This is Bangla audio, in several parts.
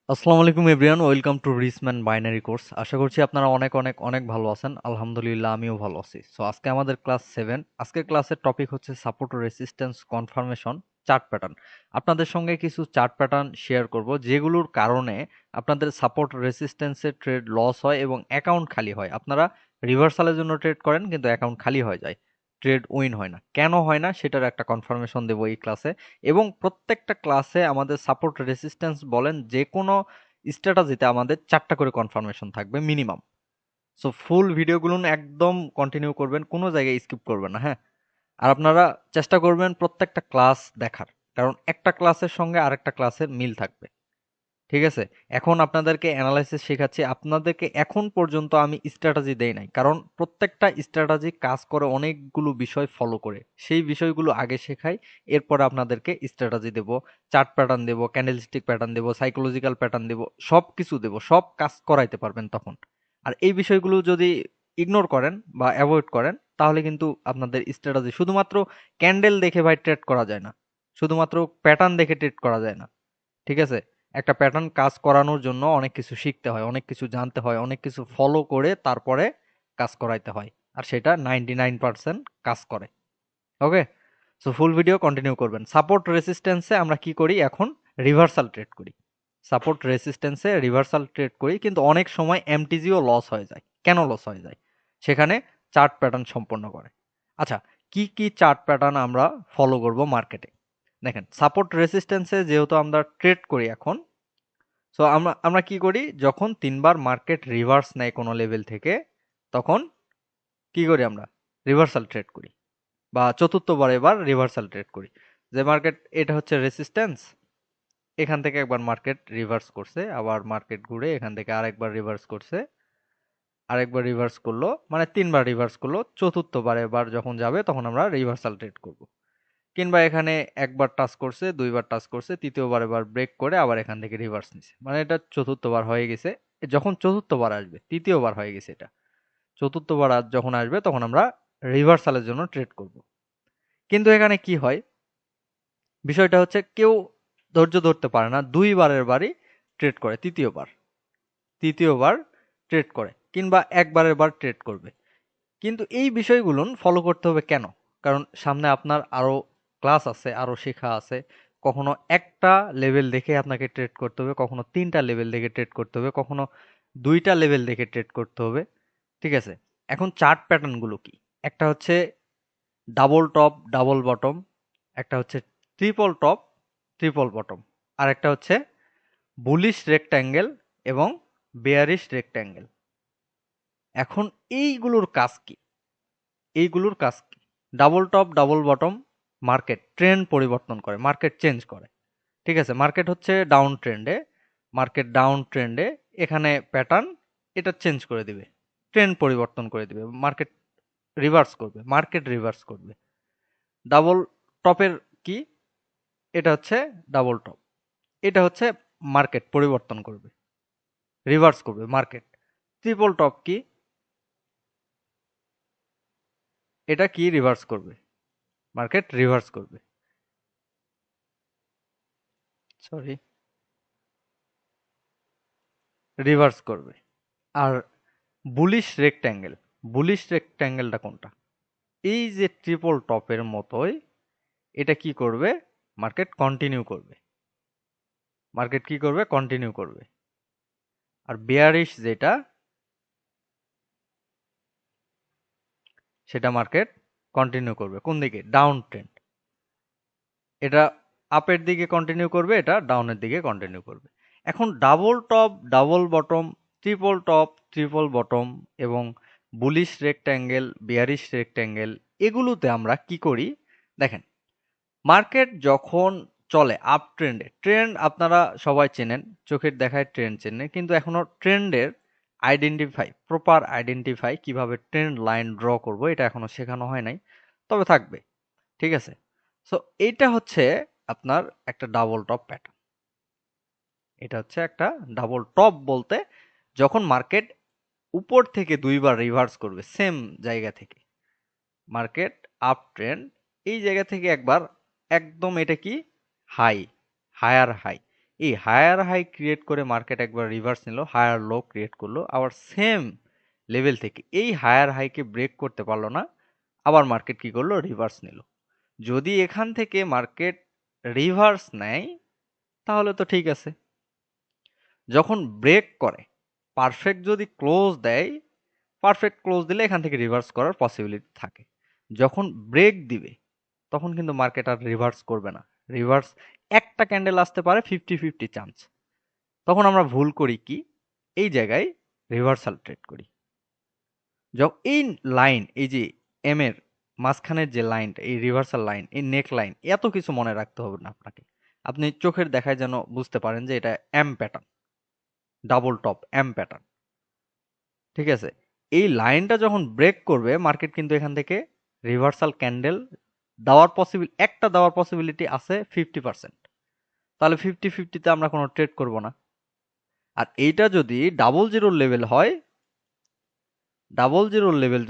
আসসালামু আলাইকুম এভরিওয়ান, ওয়েলকাম টু রিসম্যান বাইনারি কোর্স। আশা করছি আপনারা অনেক অনেক অনেক ভালো আছেন। আলহামদুলিল্লাহ আমিও ভালো আছি। সো আজকে আমাদের ক্লাস 7। আজকের ক্লাসের টপিক হচ্ছে support resistance confirmation chart pattern. আপনাদের সঙ্গে কিছু চার্ট প্যাটার্ন শেয়ার করব যেগুলোর কারণে আপনাদের সাপোর্ট রেসিস্ট্যান্সের ট্রেড লস হয় এবং অ্যাকাউন্ট খালি হয়। আপনারা রিভার্সালের জন্য ট্রেড করেন কিন্তু অ্যাকাউন্ট খালি হয়ে যায়, ট্রেড উইন হয় না। কেন হয় না সেটার একটা কনফার্মেশন দেবো এই ক্লাসে। এবং প্রত্যেকটা ক্লাসে আমাদের সাপোর্ট রেসিস্ট্যান্স বলেন যে কোনো স্ট্র্যাটেজিতে আমাদের 4টা করে কনফার্মেশন থাকবে মিনিমাম। সো ফুল ভিডিওগুলো একদম কন্টিনিউ করবেন, কোনো জায়গায় স্কিপ করবেন না, হ্যাঁ? আর আপনারা চেষ্টা করবেন প্রত্যেকটা ক্লাস দেখার, কারণ একটা ক্লাসের সঙ্গে আরেকটা ক্লাসের মিল থাকবে। ঠিক আছে? এখন আপনাদেরকে অ্যানালাইসিস শেখাচ্ছি। আপনাদেরকে এখন পর্যন্ত আমি স্ট্র্যাটেজি দেই নাই। কারণ প্রত্যেকটা স্ট্র্যাটেজি কাজ করে অনেকগুলো বিষয় ফলো করে। সেই বিষয়গুলো আগে শেখাই, এরপরে আপনাদেরকে স্ট্র্যাটেজি দেব, চার্ট প্যাটার্ন দেব, ক্যান্ডেলস্টিক প্যাটার্ন দেব, সাইকোলজিক্যাল প্যাটার্ন দেব, সবকিছু দেব। সব কাজ করাইতে পারবেন তখন। আর এই বিষয়গুলো যদি ইগনোর করেন বা এভয়েড করেন তাহলে কিন্তু আপনাদের স্ট্র্যাটেজি শুধুমাত্র ক্যান্ডেল দেখে ভাই ট্রেড করা যায় না। শুধুমাত্র প্যাটার্ন দেখে ট্রেড করা যায় না। ঠিক আছে? একটা প্যাটার্ন কাজ করানোর জন্য অনেক কিছু শিখতে হয়, অনেক কিছু জানতে হয়, অনেক কিছু ফলো করে তারপরে কাজ করাইতে হয়। আর সেটা 99% কাজ করে। ওকে? সো ফুল ভিডিও কন্টিনিউ করবেন। সাপোর্ট রেসিস্ট্যান্সে আমরা কি করি এখন? রিভার্সাল ট্রেড করি। সাপোর্ট রেসিস্ট্যান্সে রিভার্সাল ট্রেড করি কিন্তু অনেক সময় এমটিজিও লস হয়ে যায়। কেন লস হয়ে যায়? সেখানে চার্ট প্যাটার্ন সম্পন্ন করে। আচ্ছা, কি কি চার্ট প্যাটার্ন আমরা ফলো করব মার্কেটে? দেখেন, সাপোর্ট রেসিস্ট্যান্সে যেহেতু আমরা ট্রেড করি এখন, সো আমরা আমরা কি করি? যখন ৩ বার মার্কেট রিভার্স নেয় কোনো লেভেল থেকে, তখন কি করি আমরা? রিভার্সাল ট্রেড করি বা চতুর্থবার এবার রিভার্সাল ট্রেড করি। যে মার্কেট এটা হচ্ছে রেসিস্ট্যান্স, এখান থেকে একবার মার্কেট রিভার্স করছে, আবার মার্কেট ঘুরে এখান থেকে আরেকবার রিভার্স করছে, আরেকবার রিভার্স করলো, মানে ৩ বার রিভার্স করলো। চতুর্থবার এবার যখন যাবে তখন আমরা রিভার্সাল ট্রেড করব। কিংবা এখানে একবার টাচ করছে, ২ বার টাচ করছে, তৃতীয়বার এবার ব্রেক করে আবার এখান থেকে রিভার্স নিছে। মানে এটা চতুর্থবার হয়ে গেছে। যখন চতুর্থবার আসবে, তৃতীয়বার হয়ে গেছে এটা। চতুর্থবার যখন আসবে তখন আমরা রিভার্সালের জন্য ট্রেড করব। কিন্তু এখানে কি হয়? বিষয়টা হচ্ছে কেউ ধৈর্য ধরতে পারে না। ২ বারের বারই ট্রেড করে, তৃতীয়বার ট্রেড করে কিংবা একবারের বার ট্রেড করবে। কিন্তু এই বিষয়গুলো ফলো করতে হবে কেন? কারণ সামনে আপনার আরো ক্লাস আছে, আরো শেখা আছে। কখনো একটা লেভেল দেখে আপনাকে ট্রেড করতে হবে, কখনো ৩টা লেভেল দেখে ট্রেড করতে হবে, কখনো ২টা লেভেল দেখে ট্রেড করতে হবে। ঠিক আছে? এখন চার্ট প্যাটার্ন গুলো কি? একটা হচ্ছে ডাবল টপ, ডাবল বটম, একটা হচ্ছে ট্রিপল টপ, ট্রিপল বটম, আর একটা হচ্ছে বুলিশ রেক্ট্যাঙ্গেল এবং বেয়ারিশ রেক্ট্যাঙ্গেল। এখন এইগুলোর কাজ কি? এইগুলোর কাজ কি? Double top, double bottom market trend পরিবর্তন করে, মার্কেট চেঞ্জ করে। ঠিক আছে? মার্কেট হচ্ছে ডাউন ট্রেন্ডে, মার্কেট ডাউন ট্রেন্ডে, এখানে প্যাটার্ন এটা চেঞ্জ করে দিবে, ট্রেন্ড পরিবর্তন করে দিবে, মার্কেট রিভার্স করবে, মার্কেট রিভার্স করবে। ডাবল টপের কি? এটা হচ্ছে ডাবল টপ, এটা হচ্ছে মার্কেট পরিবর্তন করবে, রিভার্স করবে মার্কেট। ট্রিপল টপ কি? এটা কি রিভার্স করবে? মার্কেট রিভার্স করবে, সরি, রিভার্স করবে। আর বুলিশ রেক্ট্যাঙ্গেলটা কোনটা? এই যে ট্রিপল টপের মতোই এটা কি করবে? মার্কেট কন্টিনিউ করবে, মার্কেট কি করবে? কন্টিনিউ করবে। আর বেয়ারিশ যেটা, সেটা মার্কেট কন্টিনিউ করবে কোন দিকে? Down trend. এটা আপের দিকে কন্টিনিউ করবে, এটা ডাউনের দিকে কন্টিনিউ করবে। এখন double top, double bottom, triple top, triple bottom এবং বুলিশ রেক্ট্যাঙ্গেল, বেয়ারিশ রেক্ট্যাঙ্গেল, এগুলোতে আমরা কি করি? দেখেন, মার্কেট যখন চলে আপ ট্রেন্ডে, ট্রেন্ড আপনারা সবাই চেনেন, চোখের দেখায় ট্রেন্ড চেনেন, কিন্তু এখনো ট্রেন্ডের প্রপার আইডেন্টিফাই কিভাবে ট্রেন্ড লাইন ড্র করব এটা এখনো শেখানো হয় নাই, তবে থাকবে। ঠিক আছে? সো এইটা হচ্ছে আপনার একটা ডাবল টপ প্যাটার্ন। এটা হচ্ছে একটা ডাবল টপ বলতে যখন মার্কেট উপর থেকে ২ বার রিভার্স করবে সেম জায়গা থেকে, মার্কেট আপ ট্রেন্ড, এই জায়গা থেকে একবার একদম, এটা কি? High, higher high. এই হায়ার হাই ক্রিয়েট করে মার্কেট একবার রিভার্স নিল, হায়ার লো ক্রিয়েট করলো, আবার সেম লেভেল থেকে এই হায়ার হাইকে ব্রেক করতে পারলো না, আবার মার্কেট কি করলো, রিভার্স নিল। যদি এখান থেকে মার্কেট রিভার্স নেয় তাহলে তো ঠিক আছে। যখন ব্রেক করে পারফেক্ট যদি ক্লোজ দেয়, পারফেক্ট ক্লোজ দিলে এখান থেকে রিভার্স করার পসিবিলিটি থাকে। যখন ব্রেক দিবে তখন কিন্তু মার্কেট আর রিভার্স করবে না। রিভার্স একটা ক্যান্ডেল আসতে পারে 50-50 চান্স। তখন আমরা ভুল করি কি, এই জায়গায় রিভার্সাল ট্রেড করি। এই লাইন, এই যে এম এর মাঝখানের যে লাইনটা, এই রিভার্সাল লাইন, এই নেক লাইন, এত কিছু মনে রাখতে হবে না আপনাকে। আপনি চোখের দেখায় যেন বুঝতে পারেন যে এটা M pattern, double top M pattern. ঠিক আছে, এই লাইনটা যখন ব্রেক করবে মার্কেট কিন্তু এখান থেকে রিভার্সাল ক্যান্ডেল দেওয়ার পসিবিলিটি আছে 50%। তাহলে 50-50-তে আমরা কোনো ট্রেড করব না। আর এইটা যদি ডাবল জিরোর লেভেল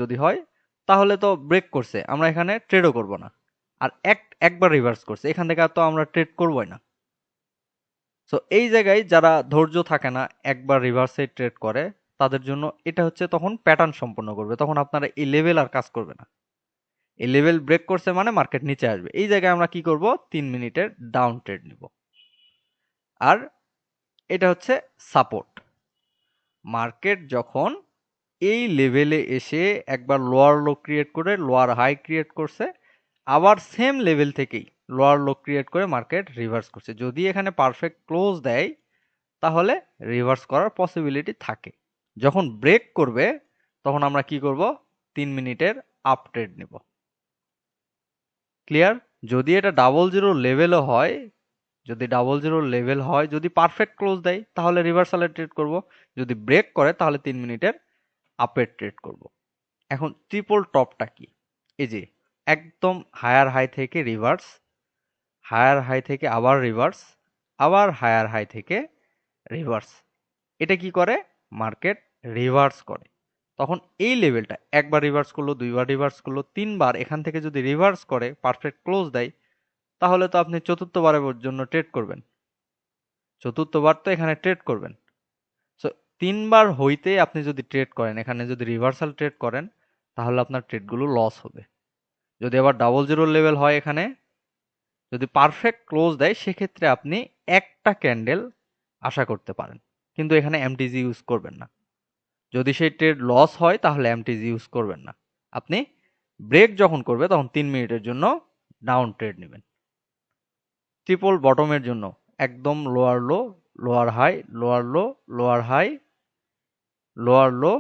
যদি হয় তাহলে তো ব্রেক করছে, আমরা এখানে ট্রেডও করব না। আর একবার রিভার্স করছে, এখান থেকে আর তো আমরা ট্রেড করবই না। সো এই জায়গায় যারা ধৈর্য থাকে না, একবার রিভার্সে ট্রেড করে, তাদের জন্য এটা হচ্ছে তখন প্যাটার্ন সম্পূর্ণ করবে, তখন আপনারা এই লেভেল আর কাজ করবে না। এই লেভেল ব্রেক করছে মানে মার্কেট নিচে আসবে। এই জায়গায় আমরা কি করব, 3 মিনিটের ডাউন ট্রেড নিব। আর এটা হচ্ছে সাপোর্ট। মার্কেট যখন এই লেভেলে এসে একবার লোয়ার লো ক্রিয়েট করে লোয়ার হাই ক্রিয়েট করছে, আবার সেম লেভেল থেকেই লোয়ার লো ক্রিয়েট করে মার্কেট রিভার্স করছে, যদি এখানে পারফেক্ট ক্লোজ দেয় তাহলে রিভার্স করার পসিবিলিটি থাকে। যখন ব্রেক করবে তখন আমরা কি করব, 3 মিনিটের আপ ট্রেড নেব। ক্লিয়ার? যদি এটা ডাবল জিরো লেভেলও হয়, যদি পারফেক্ট ক্লোজ দেয় তাহলে রিভার্সালের ট্রেড করব, যদি ব্রেক করে তাহলে 3 মিনিটের আপের ট্রেড করব। এখন ট্রিপল টপটা কি, এই যে একদম হায়ার হাই থেকে রিভার্স, হায়ার হাই থেকে আবার রিভার্স, আবার হায়ার হাই থেকে রিভার্স। এটা কি করে, মার্কেট রিভার্স করে। তখন এই লেভেলটা একবার রিভার্স করলো, দুইবার রিভার্স করলো, তিনবার এখান থেকে যদি রিভার্স করে পারফেক্ট ক্লোজ দেয় তাহলে তো আপনি চতুর্থবারের জন্য ট্রেড করবেন, চতুর্থবার তো এখানে ট্রেড করবেন। সো 3বার হইতে আপনি যদি ট্রেড করেন, এখানে যদি রিভার্সাল ট্রেড করেন তাহলে আপনার ট্রেডগুলো লস হবে। যদি আবার ডাবল জিরো লেভেল হয়, এখানে যদি পারফেক্ট ক্লোজ দেয় সেক্ষেত্রে আপনি একটা ক্যান্ডেল আশা করতে পারেন, কিন্তু এখানে এমটিজি ইউজ করবেন না। যদি সেই ট্রেড লস হয় তাহলে এমটিজি ইউজ করবেন না। আপনি ব্রেক যখন করবে তখন 3 মিনিটের জন্য ডাউন ট্রেড নেবেন। ট্রিপল বটমের জন্য একদম lower low, lower high, lower low, lower high, lower low,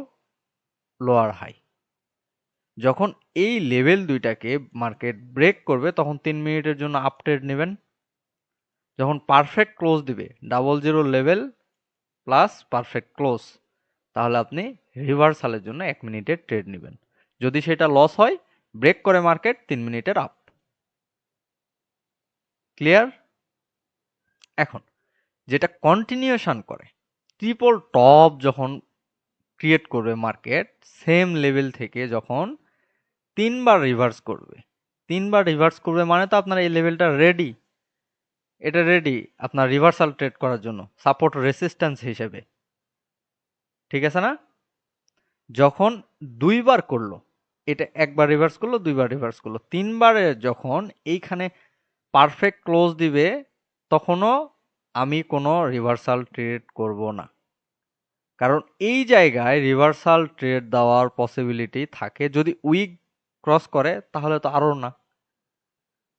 lower high. যখন এই লেভেল দুইটাকে মার্কেট ব্রেক করবে তখন 3 মিনিটের জন্য আপ ট্রেড নেবেন। যখন পারফেক্ট ক্লোজ দিবে, double zero level plus perfect close, তাহলে আপনি রিভার্সালের জন্য 1 মিনিটের ট্রেড নেবেন। যদি সেটা লস হয়, ব্রেক করে মার্কেট 3 মিনিটের আপ। ক্লিয়ার? এখন যেটা কন্টিনিউশন করে, ট্রিপল টপ যখন ক্রিয়েট করবে মার্কেট সেম লেভেল থেকে, যখন 3বার রিভার্স করবে, 3বার রিভার্স করবে মানে তো আপনার এই লেভেলটা রেডি, এটা রেডি আপনার রিভার্সাল ট্রেড করার জন্য সাপোর্ট রেসিস্ট্যান্স হিসেবে। ঠিক আছে না? যখন 2বার করলো, এটা একবার রিভার্স করলো, 2বার রিভার্স করলো, 3বারে যখন এইখানে পারফেক্ট ক্লোজ দিবে তখনও আমি কোনো রিভার্সাল ট্রেড করব না। কারণ এই জায়গায় রিভার্সাল ট্রেড দেওয়ার পসিবিলিটি থাকে, যদি উইক ক্রস করে তাহলে তো আরও না,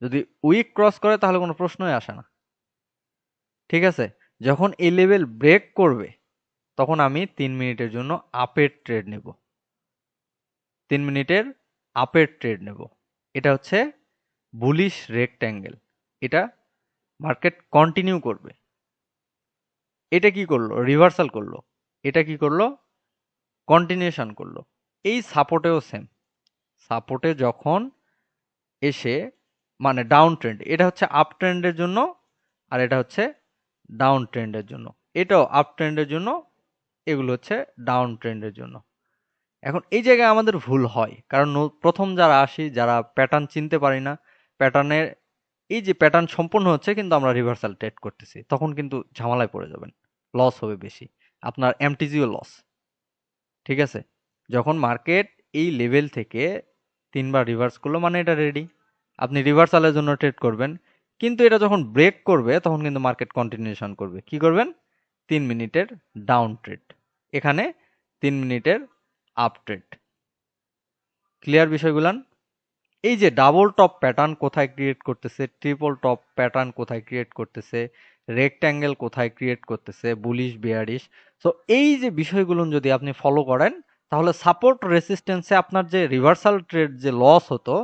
যদি উইক ক্রস করে তাহলে কোনো প্রশ্নই আসে না। ঠিক আছে, যখন এই লেভেল ব্রেক করবে তখন আমি 3 মিনিটের জন্য আপের ট্রেড নেব, 3 মিনিটের আপের ট্রেড নেব। এটা হচ্ছে বুলিশ রেক্ট্যাঙ্গেল, এটা মার্কেট কন্টিনিউ করবে। এটা কি করলো, রিভার্সাল করলো, এটা কি করলো, কন্টিনিউশন করলো। এই সাপোর্টেও সেম, সাপোর্টে যখন এসে মানে ডাউন ট্রেন্ড, এটা হচ্ছে আপ ট্রেন্ডের জন্য আর এটা হচ্ছে ডাউন ট্রেন্ডের জন্য, এটাও আপ ট্রেন্ডের জন্য, এগুলো হচ্ছে ডাউন ট্রেন্ডের জন্য। এখন এই জায়গায় আমাদের ভুল হয় কারণ প্রথম যারা আসি, যারা প্যাটার্ন চিনতে পারি না, প্যাটার্নের এই যে প্যাটার্ন সম্পূর্ণ হচ্ছে কিন্তু আমরা রিভার্সাল ট্রেড করতেছি, তখন কিন্তু ঝামেলায় পড়ে যাবেন, লস হবে বেশি, আপনার এমটিজিও লস। ঠিক আছে, যখন মার্কেট এই লেভেল থেকে তিনবার রিভার্স করলো মানে এটা রেডি, আপনি রিভার্সালের জন্য ট্রেড করবেন। কিন্তু এটা যখন ব্রেক করবে তখন কিন্তু মার্কেট কন্টিনিউশন করবে, কি করবেন, 3 মিনিটের ডাউন ট্রেড, এখানে 3 মিনিটের আপ ট্রেড। ক্লিয়ার বিষয়গুলান? এই যে ডাবল টপ প্যাটার্ন কোথায় ক্রিয়েট করতেছে, ট্রিপল টপ প্যাটার্ন কোথায় ক্রিয়েট করতেছে, রেক্ট্যাঙ্গেল কোথায় ক্রিয়েট করতেছে, বুলিশ বেয়ারিশ, সো এই যে বিষয়গুলো যদি আপনি ফলো করেন তাহলে সাপোর্ট রেসিস্টেন্সে আপনার যে রিভার্সাল ট্রেড যে লস হতো,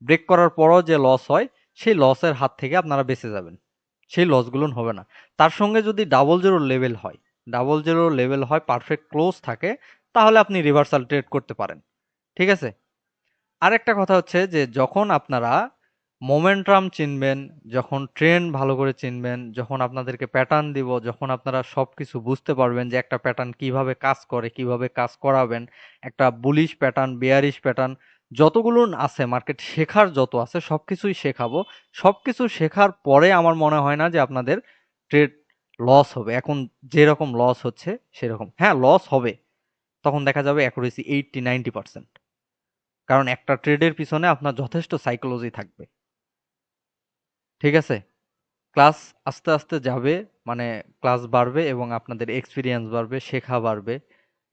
ব্রেক করার পরও যে লস হয়, সেই লসের হাত থেকে আপনারা বেঁচে যাবেন, সেই লসগুলো হবে না। তার সঙ্গে যদি ডাবল জিরো লেভেল হয়, ডাবল জিরো লেভেল হয়, পারফেক্ট ক্লোজ থাকে, তাহলে আপনি রিভার্সাল ট্রেড করতে পারেন। ঠিক আছে, আরেকটা কথা হচ্ছে যে যখন আপনারা মোমেন্টাম চিনবেন, যখন ট্রেন্ড ভালো করে চিনবেন, যখন আপনাদেরকে প্যাটার্ন দিব, যখন আপনারা সবকিছু বুঝতে পারবেন যে একটা প্যাটার্ন কিভাবে কাজ করে, কিভাবে কাজ করাবেন, একটা বুলিশ প্যাটার্ন, বেয়ারিশ প্যাটার্ন, যতগুলো আছে মার্কেট শেখার যত আছে সবকিছুই শেখাবো। সবকিছু শেখার পরে আমার মনে হয় না যে আপনাদের ট্রেড লস হবে। এখন যেরকম লস হচ্ছে সেরকম, হ্যাঁ লস হবে, তখন দেখা যাবে অ্যাকুরেসি 80-90%, কারণ একটা ট্রেডের পিছনে আপনার যথেষ্ট সাইকোলজি থাকবে। ঠিক আছে, ক্লাস আস্তে আস্তে যাবে, মানে ক্লাস বাড়বে এবং আপনাদের এক্সপিরিয়েন্স বাড়বে, শেখা বাড়বে,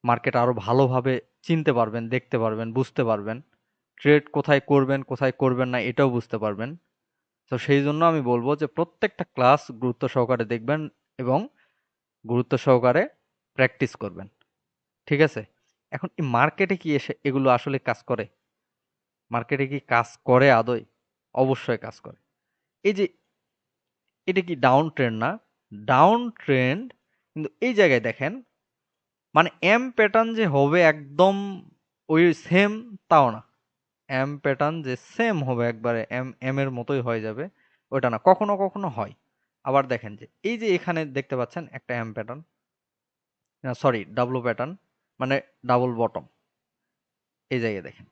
মার্কেট আরো ভালোভাবে চিনতে পারবেন, দেখতে পারবেন, বুঝতে পারবেন, ট্রেড কোথায় করবেন কোথায় করবেন না এটাও বুঝতে পারবেন। তো সেই জন্য আমি বলবো যে প্রত্যেকটা ক্লাস গুরুত্ব সহকারে দেখবেন এবং গুরুত্ব সহকারে প্র্যাকটিস করবেন। ঠিক আছে, এখন এই মার্কেটে কি এসে এগুলো আসলে কাজ করে? মার্কেটে কি কাজ করে আদৌ? অবশ্যই কাজ করে। এই যে এটা কি ডাউন ট্রেন্ড না? ডাউন ট্রেন্ড, কিন্তু এই জায়গায় দেখেন, মানে এম প্যাটার্ন যে হবে একদম ওই সেম তাও না। এম প্যাটার্ন যে সেম হবে একবারে এম এম এর মতোই হয়ে যাবে ওটা না, কখনো কখনো হয়। আবার দেখেন যে এই যে এখানে দেখতে পাচ্ছেন একটা M pattern, sorry double pattern, মানে ডাবল বটম, এই জায়গায় দেখেন।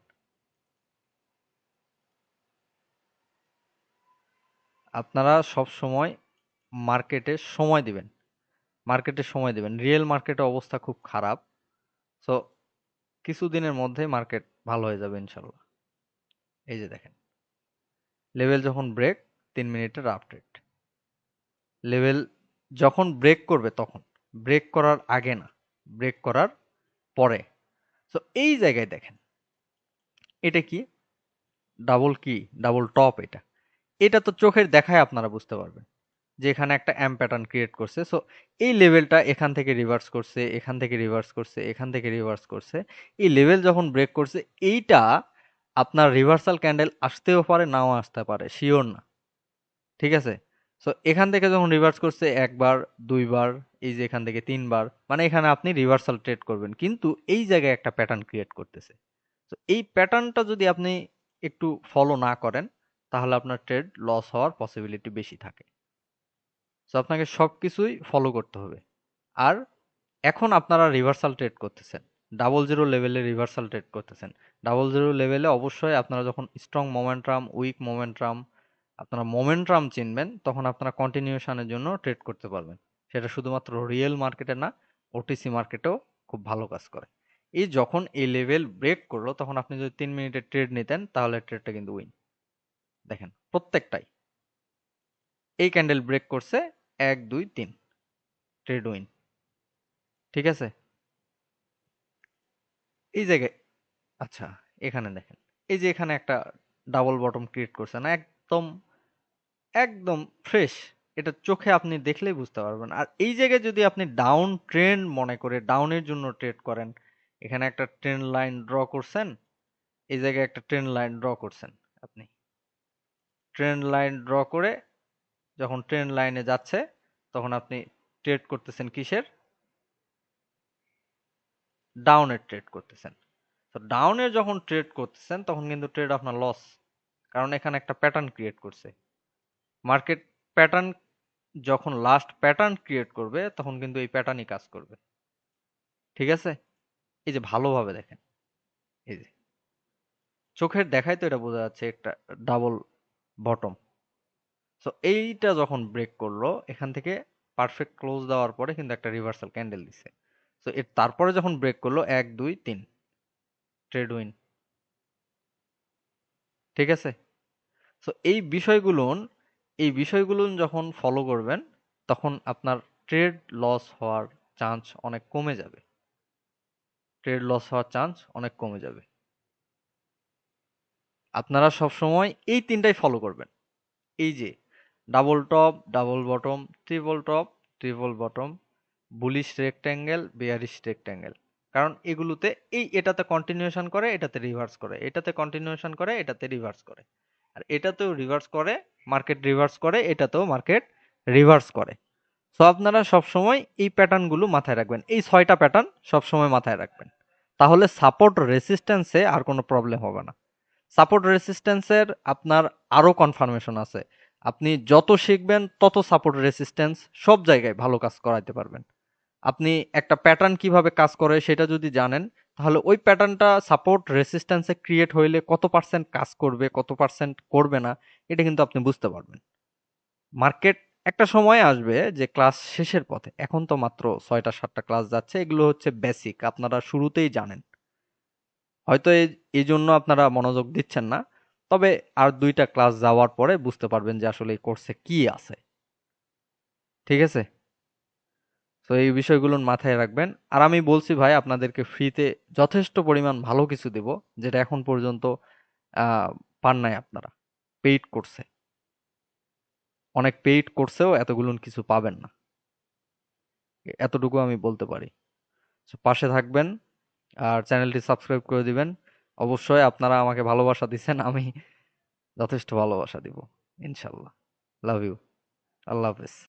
আপনারা সব সময় মার্কেটে সময় দিবেন, মার্কেটে সময় দিবেন, রিয়েল মার্কেটে অবস্থা খুব খারাপ। সো কিছুদিনের মধ্যে মার্কেট ভালো হয়ে যাবে ইনশাল্লাহ। এই যে দেখেন, লেভেল যখন ব্রেক, 3 মিনিটের আপডেট, লেভেল যখন ব্রেক করবে তখন, ব্রেক করার আগে না, ব্রেক করার পরে। তো এই জায়গায় দেখেন, এটা কি, ডাবল কি, ডাবল টপ, এটা এটা তো চোখের দেখায় আপনারা বুঝতে পারবেন যে এখানে একটা এম প্যাটার্ন ক্রিয়েট করছে। সো এই লেভেলটা এখান থেকে রিভার্স করছে, এখান থেকে রিভার্স করছে, এখান থেকে রিভার্স করছে, এই লেভেল যখন ব্রেক করছে, এইটা আপনার রিভার্সাল ক্যান্ডেল আসতেও পারে নাও আসতে পারে, শিওর না। ঠিক আছে, সো এখান থেকে যখন রিভার্স করছে একবার, দুইবার, এই যে এখান থেকে তিনবার, মানে এখানে আপনি রিভার্সাল ট্রেড করবেন, কিন্তু এই জায়গায় একটা প্যাটার্ন ক্রিয়েট করতেছে। তো এই প্যাটার্নটা যদি আপনি একটু ফলো না করেন তাহলে আপনার ট্রেড লস হওয়ার পসিবিলিটি বেশি থাকে। সো আপনাকে সবকিছুই ফলো করতে হবে। আর এখন আপনারা রিভার্সাল ট্রেড করতেছেন, ডাবল জিরো লেভেলে রিভার্সাল ট্রেড করতেছেন। ডাবল জিরো লেভেলে অবশ্যই আপনারা যখন স্ট্রং মোমেন্টাম, উইক মোমেন্টাম, আপনারা মোমেন্টাম চিনবেন, তখন আপনারা কন্টিনিউশনের জন্য ট্রেড করতে পারবেন। সেটা শুধুমাত্র রিয়েল মার্কেটে না, ওটিসি মার্কেটেও খুব ভালো কাজ করে। এই যখন এই লেভেল ব্রেক করলো তখন আপনি যদি 3 মিনিটের ট্রেড নিতেন তাহলে ট্রেডটা কিন্তু উইন। দেখেন প্রত্যেকটাই, এই ক্যান্ডেল ব্রেক করছে, 1 2 3, ট্রেড উইন। ঠিক আছে, এই জায়গায়, আচ্ছা, এখানে দেখেন, এই যে এখানে একটা ডাবল বটম ক্রিয়েট করছে না, একদম একদম ফ্রেশ, এটা চোখে আপনি দেখলেই বুঝতে পারবেন। আর এই জায়গায় যদি আপনি ডাউন ট্রেন্ড মনে করে ডাউনের জন্য ট্রেড করেন, এখানে একটা ট্রেন্ড লাইন ড্র করছেন, এই জায়গায় একটা ট্রেন্ড লাইন ড্র করছেন, আপনি ট্রেন্ড লাইন ড্র করে যখন ট্রেন্ড লাইনে যাচ্ছে তখন আপনি ট্রেড করতেছেন কিসের, ডাউনের ট্রেড করতেছেন। তো ডাউনের যখন ট্রেড করতেছেন তখন কিন্তু ট্রেড আপনার লস, কারণ এখানে একটা প্যাটার্ন ক্রিয়েট করছে মার্কেট। প্যাটার্ন যখন লাস্ট প্যাটার্ন ক্রিয়েট করবে তখন কিন্তু এই প্যাটার্নই কাজ করবে। ঠিক আছে, এই যে ভালোভাবে দেখেন, এই যে চোখের দেখায় তো এটা বোঝা যাচ্ছে একটা ডাবল বটম। সো এইটা যখন ব্রেক করলো এখান থেকে পারফেক্ট ক্লোজ দেওয়ার পরে কিন্তু একটা রিভার্সাল ক্যান্ডেল দিছে। সো এর তারপরে যখন ব্রেক করলো 1 2 3 ট্রেড উইন। ঠিক আছে? সো এই বিষয়গুলো যখন ফলো করবেন তখন আপনার ট্রেড লস হওয়ার চান্স অনেক কমে যাবে। ট্রেড লস হওয়ার চান্স অনেক কমে যাবে। আপনারা সবসময় এই তিনটাই ফলো করবেন। এই যে double top, double bottom, triple top, triple bottom, bullish rectangle, bearish rectangle. কারণ এগুলোতে এটাতে কন্টিনিউশন করে, এটাতে রিভার্স করে, এটাতে কন্টিনিউশন করে, এটাতে রিভার্স করে, আর এটাতেও রিভার্স করে, মার্কেট রিভার্স করে, এটাতেও মার্কেট রিভার্স করে। সো আপনারা সবসময় এই প্যাটার্নগুলো মাথায় রাখবেন, এই 6টা প্যাটার্ন সবসময় মাথায় রাখবেন। তাহলে সাপোর্ট রেসিস্ট্যান্সে আর কোনো প্রবলেম হবে না। সাপোর্ট রেসিস্ট্যান্সের আপনার আরো কনফার্মেশন আছে। আপনি যত শিখবেন তত সাপোর্ট রেসিস্ট্যান্স সব জায়গায় ভালো কাজ করাইতে পারবেন। আপনি একটা প্যাটার্ন কিভাবে কাজ করে সেটা যদি জানেন, তাহলে ওই প্যাটার্নটা সাপোর্ট রেসিস্ট্যান্সে ক্রিয়েট হইলে কত পার্সেন্ট কাজ করবে, কত পার্সেন্ট করবে না, এটা কিন্তু আপনি বুঝতে পারবেন। মার্কেট একটা সময় আসবে যে ক্লাস শেষের পথে, এখন তো মাত্র 6টা 7টা ক্লাস যাচ্ছে, এগুলো হচ্ছে বেসিক, আপনারা শুরুতেই জানেন। হয়তো এই জন্য আপনারা মনোযোগ দিচ্ছেন না। তবে আর 2টা ক্লাস যাওয়ার পরে বুঝতে পারবেন যে আসলে এই কোর্সে কি আছে। ঠিক আছে? তো এই বিষয়গুলো মাথায় রাখবেন। আর আমি বলছি ভাই আপনাদেরকে ফ্রিতে যথেষ্ট পরিমাণ ভালো কিছু দেব, যেটা এখন পর্যন্ত আহ, পান নাই আপনারা। পেইড কোর্সে, অনেক পেইড কোর্সেও এতগুলো কিছু পাবেন না। এতটুকু আমি বলতে পারি। So, পাশে থাকবেন আর চ্যানেলটি সাবস্ক্রাইব করে দিবেন। অবশ্যই আপনারা আমাকে ভালোবাসা দিচ্ছেন, আমি যথেষ্ট ভালোবাসা দিব ইনশাল্লাহ। Love you. আল্লাহ হাফেজ।